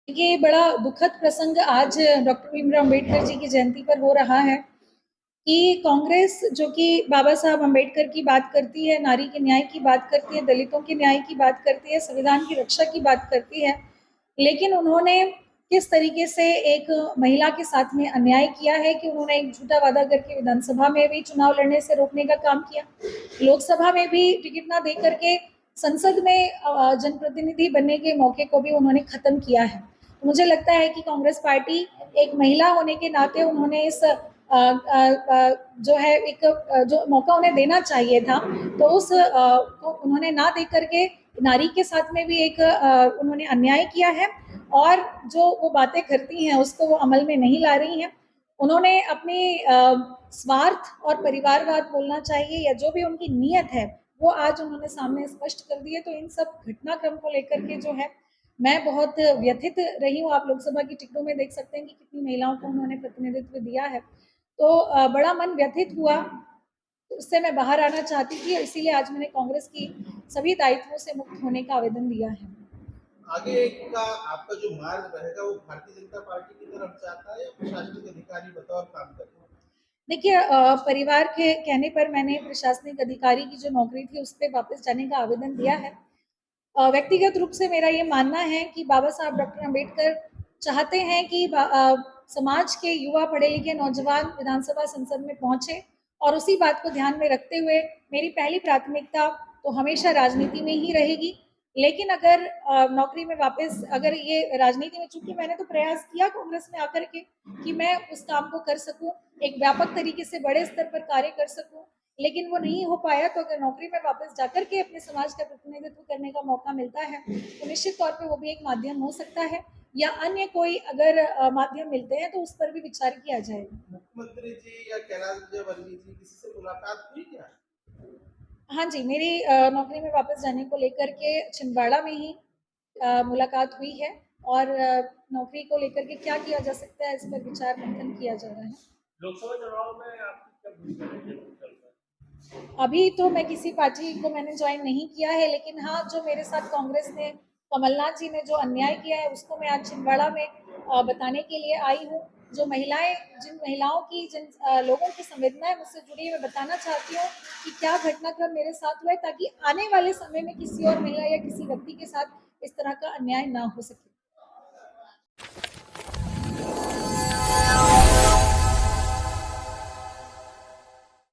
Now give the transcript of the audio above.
ये बड़ा दुखद प्रसंग आज डॉक्टर भीमराव अम्बेडकर जी की जयंती पर हो रहा है कि कांग्रेस जो कि बाबा साहब अम्बेडकर की बात करती है, नारी के न्याय की बात करती है, दलितों के न्याय की बात करती है, संविधान की रक्षा की बात करती है, लेकिन उन्होंने किस तरीके से एक महिला के साथ में अन्याय किया है कि उन्होंने एक झूठा वादा करके विधानसभा में भी चुनाव लड़ने से रोकने का काम किया, लोकसभा में भी टिकट ना दे करके संसद में जनप्रतिनिधि बनने के मौके को भी उन्होंने खत्म किया है। मुझे लगता है कि कांग्रेस पार्टी एक महिला होने के नाते उन्होंने इस जो है एक जो मौका उन्हें देना चाहिए था, तो उस को उन्होंने ना दे करके नारी के साथ में भी एक उन्होंने अन्याय किया है और जो वो बातें करती हैं उसको वो अमल में नहीं ला रही हैं। उन्होंने अपनी स्वार्थ और परिवारवाद बोलना चाहिए या जो भी उनकी नीयत है वो आज उन्होंने सामने स्पष्ट कर दी है। तो इन सब घटनाक्रम को लेकर के जो है मैं बहुत व्यथित रही हूँ। आप लोकसभा की टिकटों में देख सकते हैं कि कितनी महिलाओं को उन्होंने प्रतिनिधित्व दिया है। तो बड़ा मन व्यथित हुआ, तो उससे मैं बाहर आना चाहती थी और इसीलिए आज मैंने कांग्रेस की सभी दायित्वों से मुक्त होने का आवेदन दिया है। आगे का आपका जो मार्ग रहेगा वो भारतीय जनता पार्टी की तरफ जाता है या प्रशासनिक अधिकारी बतौर काम करता है? देखिए परिवार के कहने पर मैंने प्रशासनिक अधिकारी की जो नौकरी थी उस पर वापस जाने का आवेदन दिया है। व्यक्तिगत रूप से मेरा ये मानना है कि बाबा साहब डॉक्टर अम्बेडकर चाहते हैं कि समाज के युवा पढ़े लिखे नौजवान विधानसभा संसद में पहुंचे और उसी बात को ध्यान में रखते हुए मेरी पहली प्राथमिकता तो हमेशा राजनीति में ही रहेगी। लेकिन अगर नौकरी में वापस अगर ये राजनीति में, चूंकि मैंने तो प्रयास किया कांग्रेस में आकर के कि मैं उस काम को कर सकूं, एक व्यापक तरीके से बड़े स्तर पर कार्य कर सकूं, लेकिन वो नहीं हो पाया। तो अगर नौकरी में वापस जाकर के अपने समाज का प्रतिनिधित्व करने का मौका मिलता है तो निश्चित तौर पे वो भी एक माध्यम हो सकता है या अन्य कोई अगर माध्यम मिलते हैं तो उस पर भी विचार किया जाएगा। मुख्यमंत्री जी या कैलाश विजयवर्गीय जी किसी से मुलाकात हुई क्या? हाँ जी, मेरी नौकरी में वापस जाने को लेकर के छिंदवाड़ा में ही मुलाकात हुई है और नौकरी को लेकर के क्या किया जा सकता है इस पर विचार मंथन किया जा रहा है। लोकसभा चुनाव में आपकी क्या भूमिका रहेगी चल रहा अभी तो मैं किसी पार्टी को मैंने ज्वाइन नहीं किया है, लेकिन हाँ, जो मेरे साथ कांग्रेस ने, कमलनाथ जी ने जो अन्याय किया है उसको मैं आज छिंदवाड़ा में बताने के लिए आई हूँ। जो महिलाएं, जिन महिलाओं की, जिन लोगों की संवेदनाएं मुझसे जुड़ी है, मैं बताना चाहती हूँ कि क्या घटनाक्रम मेरे साथ हुआ है, ताकि आने वाले समय में किसी और महिला या किसी व्यक्ति के साथ इस तरह का अन्याय ना हो सके।